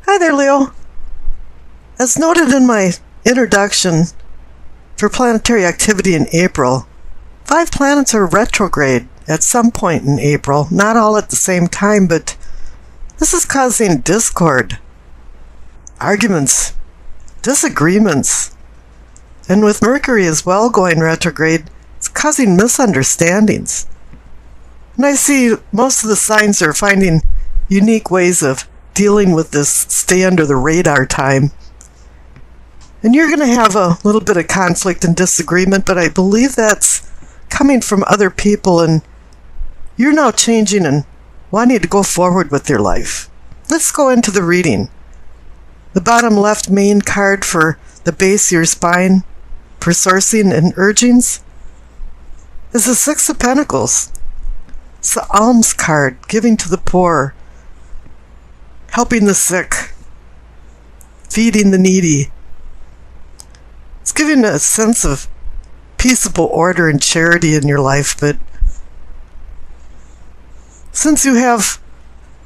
Hi there, Leo. As noted in my introduction for planetary activity in April, 5 planets are retrograde at some point in April, not all at the same time, but this is causing discord, arguments, disagreements, and with Mercury as well going retrograde, it's causing misunderstandings. And I see most of the signs are finding unique ways of dealing with this stay under the radar time. And you're going to have a little bit of conflict and disagreement, but I believe that's coming from other people, and you're now changing and wanting to go forward with your life. Let's go into the reading. The bottom left main card for the base of your spine for sourcing and urgings is the Six of Pentacles. It's the alms card, giving to the poor, helping the sick, feeding the needy. It's giving a sense of peaceable order and charity in your life, but since you have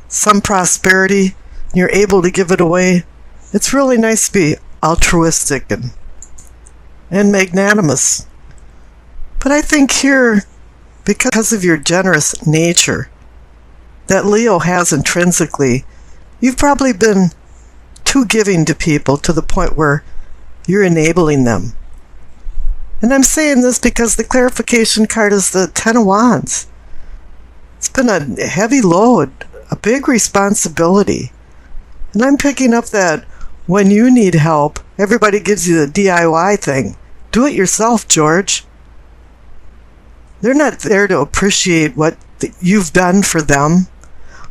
some prosperity and you're able to give it away, it's really nice to be altruistic and magnanimous. But I think here, because of your generous nature that Leo has intrinsically, you've probably been too giving to people to the point where you're enabling them. And I'm saying this because the clarification card is the Ten of Wands. It's been a heavy load, a big responsibility. And I'm picking up that when you need help, everybody gives you the DIY thing. Do it yourself, George. They're not there to appreciate what you've done for them.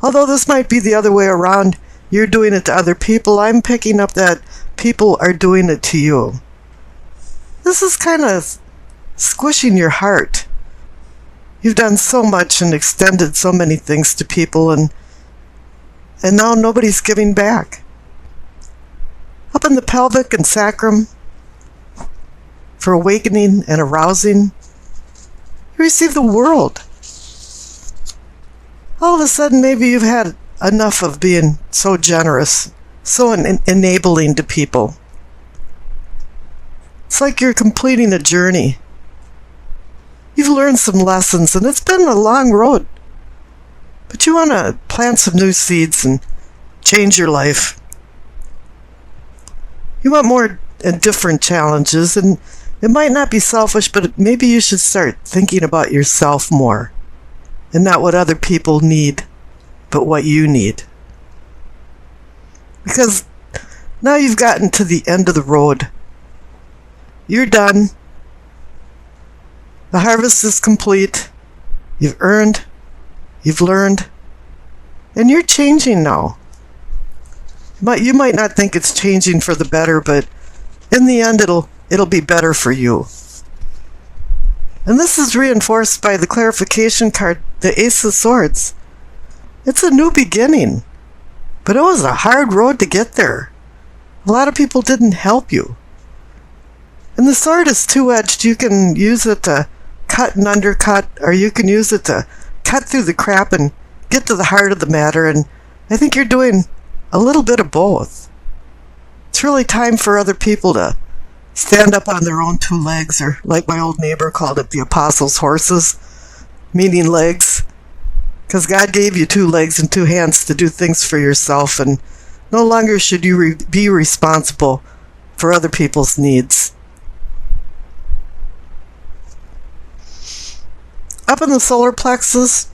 Although this might be the other way around. You're doing it to other people. I'm picking up that people are doing it to you. This is kind of squishing your heart. You've done so much and extended so many things to people, and now nobody's giving back. Up in the pelvic and sacrum, for awakening and arousing, you receive the World. All of a sudden, maybe you've had enough of being so generous, so enabling to people. It's like you're completing a journey. You've learned some lessons, and it's been a long road. But you want to plant some new seeds and change your life. You want more and different challenges, and it might not be selfish, but maybe you should start thinking about yourself more, and not what other people need, but what you need. Because now you've gotten to the end of the road. You're done. The harvest is complete. You've earned. You've learned. And you're changing now. But you might not think it's changing for the better, but in the end it'll be better for you. And this is reinforced by the clarification card, the Ace of Swords. It's a new beginning, but it was a hard road to get there. A lot of people didn't help you. And the sword is two-edged. You can use it to cut and undercut, or you can use it to cut through the crap and get to the heart of the matter, and I think you're doing a little bit of both. It's really time for other people to stand up on their own 2 legs, or like my old neighbor called it, the apostles' horses, meaning legs. Because God gave you 2 legs and 2 hands to do things for yourself, and no longer should you be responsible for other people's needs. Up in the solar plexus,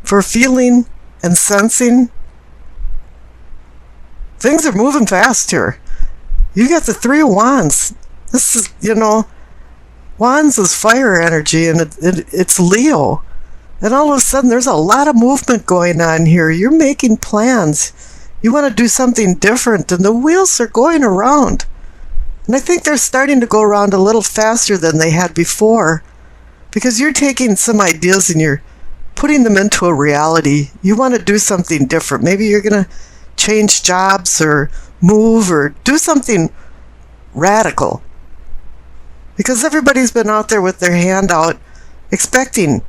for feeling and sensing, things are moving fast here. You got the 3 of Wands. This is, Wands is fire energy, and it's Leo. And all of a sudden, there's a lot of movement going on here. You're making plans. You want to do something different, and the wheels are going around. And I think they're starting to go around a little faster than they had before, because you're taking some ideas and you're putting them into a reality. You want to do something different. Maybe you're going to change jobs or move or do something radical. Because everybody's been out there with their hand out expecting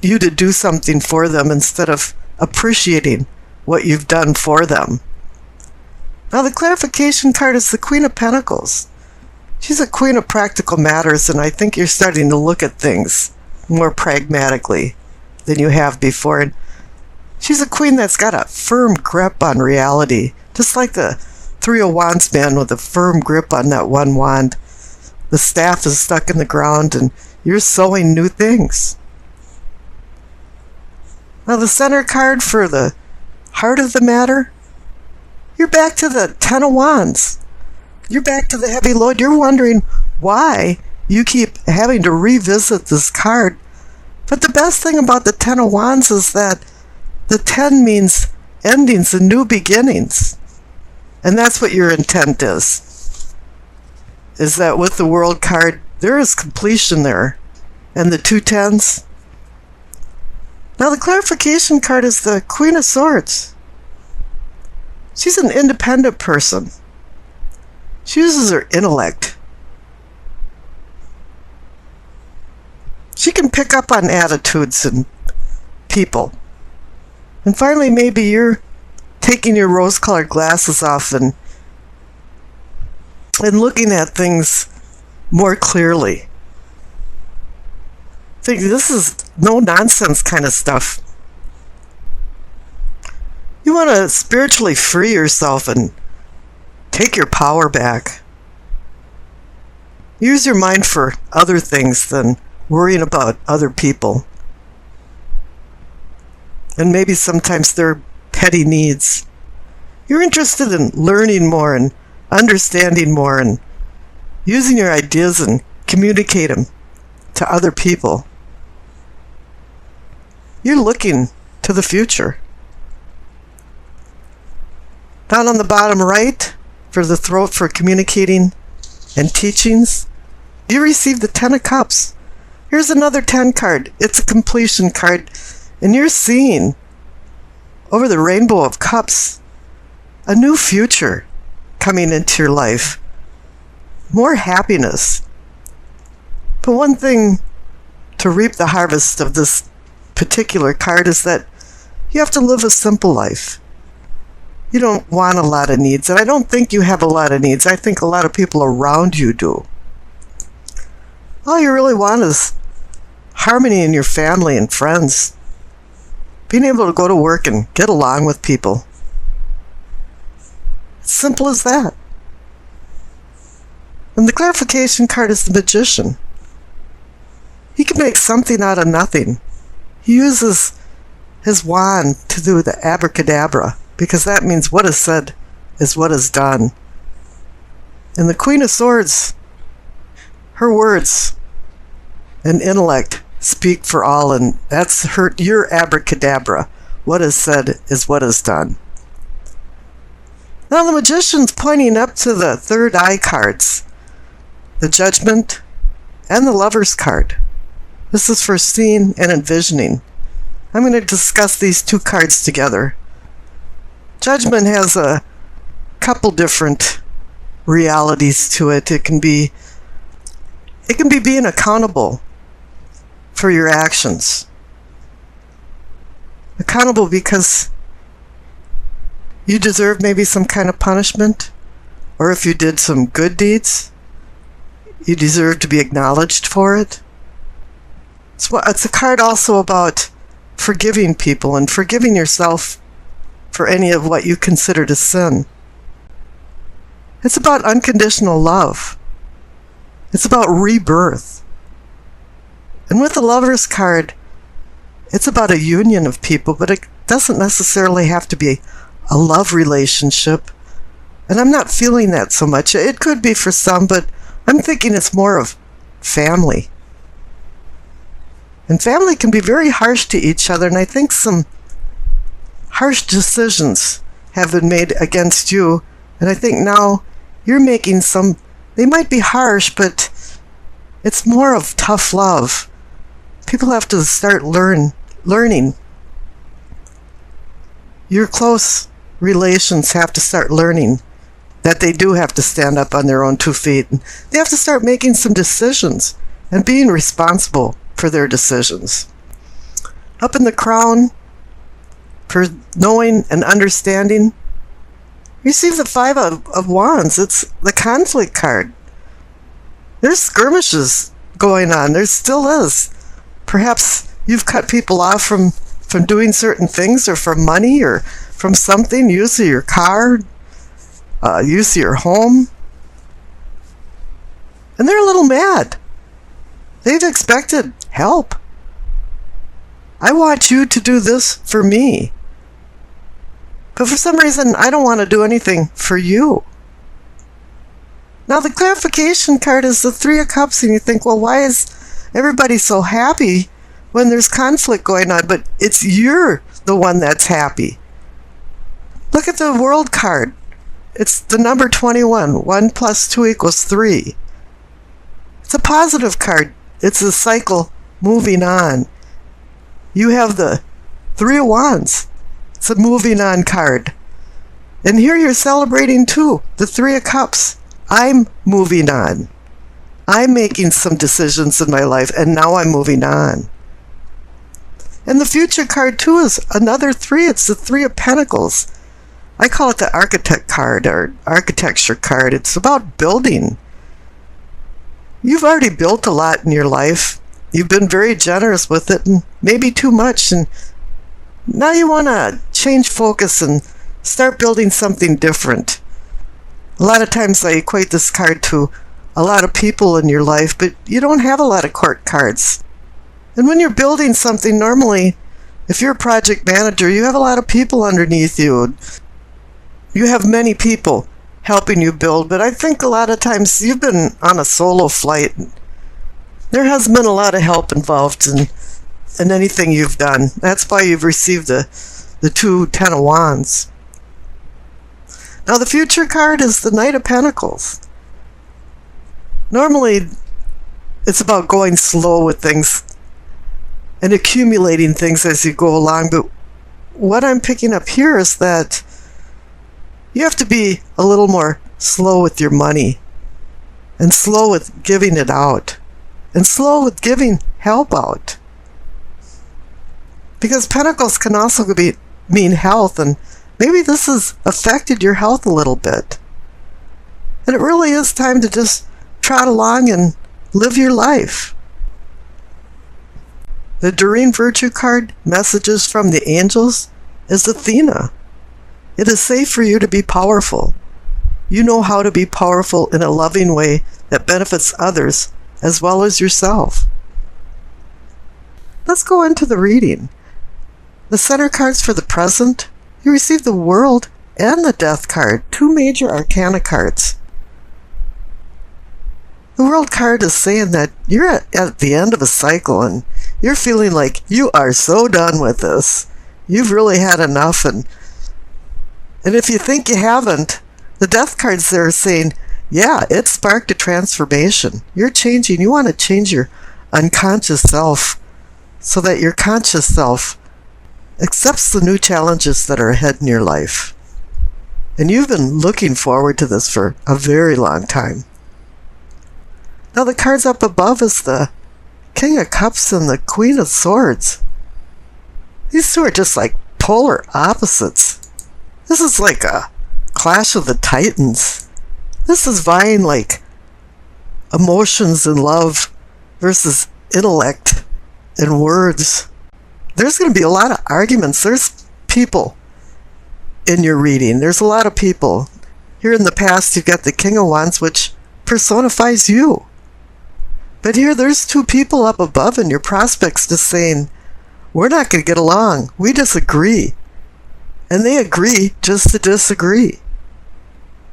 you to do something for them instead of appreciating what you've done for them. Now the clarification card is the Queen of Pentacles. She's a queen of practical matters, and I think you're starting to look at things more pragmatically than you have before. And she's a queen that's got a firm grip on reality, just like the Three of Wands man with a firm grip on that one wand. The staff is stuck in the ground, and you're sowing new things. Now the center card for the heart of the matter, you're back to the Ten of Wands. You're back to the heavy load. You're wondering why you keep having to revisit this card. But the best thing about the Ten of Wands is that the 10 means endings and new beginnings. And that's what your intent is that with the World card, there is completion there. And the two tens. Now the clarification card is the Queen of Swords. She's an independent person. She uses her intellect. She can pick up on attitudes and people. And finally, maybe you're taking your rose-colored glasses off and looking at things more clearly. Think this is no-nonsense kind of stuff. You want to spiritually free yourself and take your power back. Use your mind for other things than worrying about other people. And maybe sometimes they're petty needs. You're interested in learning more and understanding more and using your ideas and communicate them to other people. You're looking to the future. Down on the bottom right, for the throat for communicating and teachings, you receive the Ten of Cups. Here's another 10 card. It's a completion card. And you're seeing, over the rainbow of cups, a new future coming into your life. More happiness. But one thing to reap the harvest of this particular card is that you have to live a simple life. You don't want a lot of needs, and I don't think you have a lot of needs. I think a lot of people around you do. All you really want is harmony in your family and friends. Being able to go to work and get along with people. It's simple as that. And the clarification card is the Magician. He can make something out of nothing. He uses his wand to do the abracadabra, because that means what is said is what is done. And the Queen of Swords, her words and intellect speak for all, and that's your abracadabra. What is said is what is done. Now the Magician's pointing up to the third eye cards, the Judgment and the Lover's card. This is for seeing and envisioning. I'm going to discuss these two cards together. Judgment has a couple different realities to it. It can be being accountable for your actions. Accountable because you deserve maybe some kind of punishment, or if you did some good deeds, you deserve to be acknowledged for it. It's a card also about forgiving people and forgiving yourself for any of what you consider to sin. It's about unconditional love. It's about rebirth. And with the Lover's card, it's about a union of people, but it doesn't necessarily have to be a love relationship. And I'm not feeling that so much. It could be for some, but I'm thinking it's more of family. And family can be very harsh to each other, and I think some harsh decisions have been made against you, and I think now you're making some, they might be harsh, but it's more of tough love. People have to start learning. Your close relations have to start learning that they do have to stand up on their own 2 feet. And they have to start making some decisions and being responsible for their decisions. Up in the crown, for knowing and understanding. You see the Five of Wands. It's the conflict card. There's skirmishes going on. There still is. Perhaps you've cut people off from doing certain things, or from money, or from something, use of your car, use of your home. And they're a little mad. They've expected help. I want you to do this for me. But for some reason, I don't want to do anything for you. Now, the clarification card is the Three of Cups, and you think, well, why is everybody so happy when there's conflict going on? But you're the one that's happy. Look at the World card. It's the number 21. 1 plus 2 equals 3. It's a positive card. It's a cycle moving on. You have the Three of Wands. It's a moving on card. And here you're celebrating too, the Three of Cups. I'm moving on. I'm making some decisions in my life, and now I'm moving on. And the future card too is another 3. It's the Three of Pentacles. I call it the architect card, or architecture card. It's about building. You've already built a lot in your life. You've been very generous with it, and maybe too much, and now you want to change focus and start building something different. A lot of times I equate this card to a lot of people in your life, but you don't have a lot of court cards. And when you're building something, normally, if you're a project manager, you have a lot of people underneath you. You have many people helping you build, but I think a lot of times you've been on a solo flight. There hasn't been a lot of help involved in anything you've done. That's why you've received the 2 Ten of Wands. Now the future card is the Knight of Pentacles. Normally, it's about going slow with things and accumulating things as you go along, but what I'm picking up here is that you have to be a little more slow with your money, and slow with giving it out, and slow with giving help out. Because Pentacles can also mean health, and maybe this has affected your health a little bit. And it really is time to just trot along and live your life. The Doreen Virtue card, Messages from the Angels, is Athena. It is safe for you to be powerful. You know how to be powerful in a loving way that benefits others as well as yourself. Let's go into the reading. The center cards for the present, you receive the World and the Death card, 2 major arcana cards. The World card is saying that you're at the end of a cycle, and you're feeling like you are so done with this. You've really had enough, and if you think you haven't, the Death card's there saying, yeah, it sparked a transformation. You're changing. You want to change your unconscious self so that your conscious self accepts the new challenges that are ahead in your life. And you've been looking forward to this for a very long time. Now the cards up above is the King of Cups and the Queen of Swords. These two are just like polar opposites. This is like a clash of the titans. This is vying like emotions and love versus intellect and words. There's going to be a lot of arguments. There's people in your reading. There's a lot of people. Here in the past, you've got the King of Wands, which personifies you. But here, there's 2 people up above, and your prospects just saying, we're not going to get along. We disagree. And they agree just to disagree.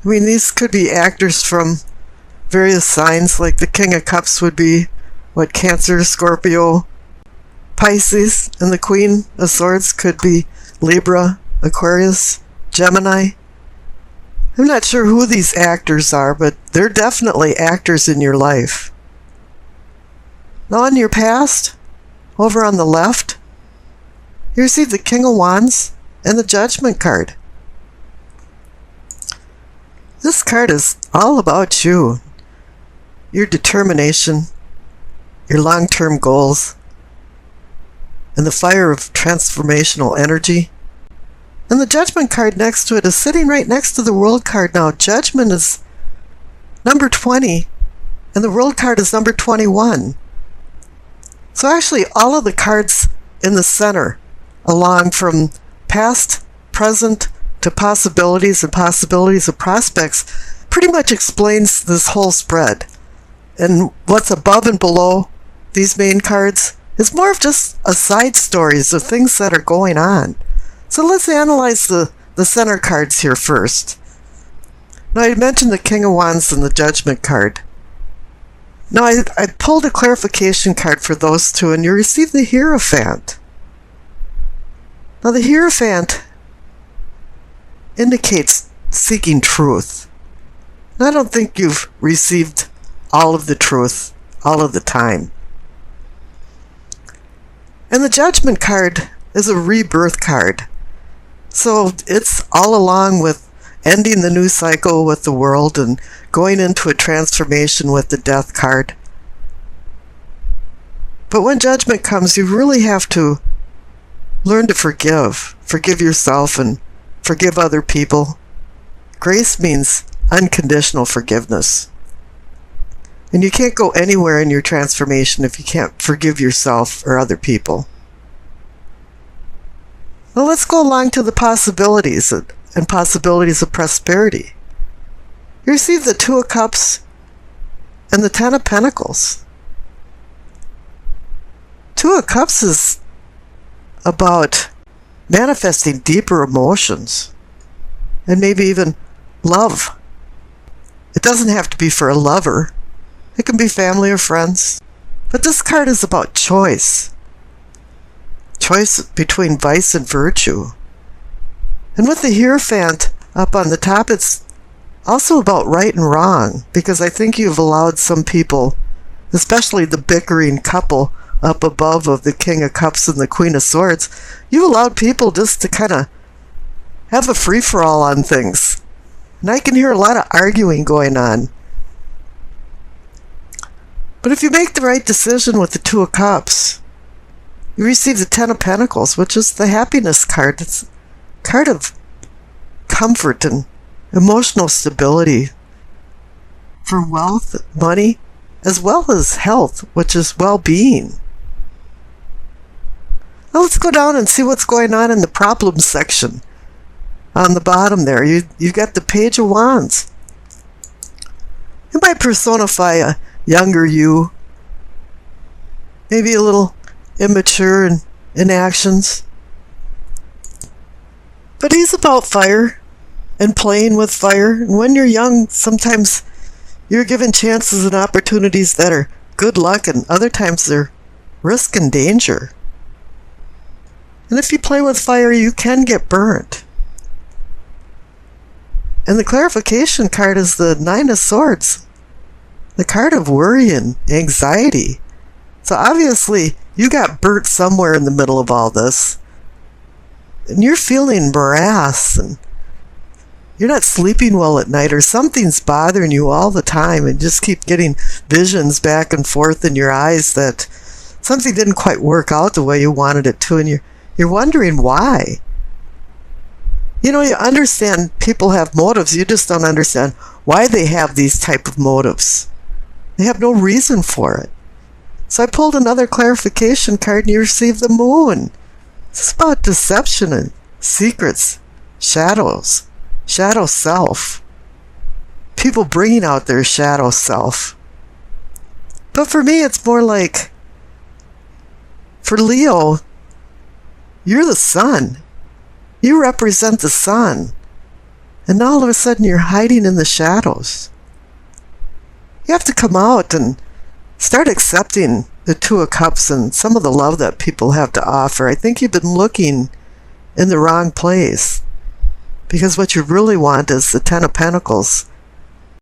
I mean, these could be actors from various signs, like the King of Cups would be, Cancer, Scorpio, Pisces, and the Queen of Swords could be Libra, Aquarius, Gemini. I'm not sure who these actors are, but they're definitely actors in your life. Now in your past, over on the left, you receive the King of Wands and the Judgment card. This card is all about you, your determination, your long-term goals, and the fire of transformational energy And the Judgment card next to it is sitting right next to the World card now. Judgment is number 20, and the World card is number 21. So actually, all of the cards in the center, along from past, present, to possibilities and possibilities of prospects, pretty much explains this whole spread. And what's above and below these main cards is more of just a side stories of things that are going on. So let's analyze the center cards here first. Now, I mentioned the King of Wands and the Judgment card. Now, I pulled a clarification card for those two, and you received the Hierophant. Now, the Hierophant indicates seeking truth. And I don't think you've received all of the truth all of the time. And the Judgment card is a rebirth card. So it's all along with ending the new cycle with the world and going into a transformation with the Death card. But when Judgment comes, you really have to learn to forgive. Forgive yourself and forgive other people. Grace means unconditional forgiveness. And you can't go anywhere in your transformation if you can't forgive yourself or other people. Well, let's go along to the possibilities and possibilities of prosperity. You receive the Two of Cups and the Ten of Pentacles. Two of Cups is about manifesting deeper emotions and maybe even love. It doesn't have to be for a lover. It can be family or friends. But this card is about choice. Choice between vice and virtue. And with the Hierophant up on the top, it's also about right and wrong, because I think you've allowed some people, especially the bickering couple up above of the King of Cups and the Queen of Swords, you've allowed people just to kind of have a free-for-all on things. And I can hear a lot of arguing going on. But if you make the right decision with the Two of Cups, you receive the Ten of Pentacles, which is the happiness card. It's a card of comfort and emotional stability for wealth, money, as well as health, which is well-being. Now let's go down and see what's going on in the problems section. On the bottom there, you've got the Page of Wands. You might personify a younger you, maybe a little immature in actions. But he's about fire and playing with fire. And when you're young, sometimes you're given chances and opportunities that are good luck, and other times they're risk and danger. And if you play with fire, you can get burnt. And the clarification card is the Nine of Swords, the card of worry and anxiety. So obviously, you got burnt somewhere in the middle of all this. And you're feeling morass, and you're not sleeping well at night, or something's bothering you all the time, and just keep getting visions back and forth in your eyes that something didn't quite work out the way you wanted it to, and you're wondering why. You know, you understand people have motives, you just don't understand why they have these type of motives. They have no reason for it. So I pulled another clarification card, and you received the Moon. It's about deception and secrets, shadows, shadow self. People bringing out their shadow self. But for me, it's more like, for Leo, you're the sun. You represent the sun. And now all of a sudden you're hiding in the shadows. You have to come out and start accepting the Two of Cups and some of the love that people have to offer. I think you've been looking in the wrong place, because what you really want is the Ten of Pentacles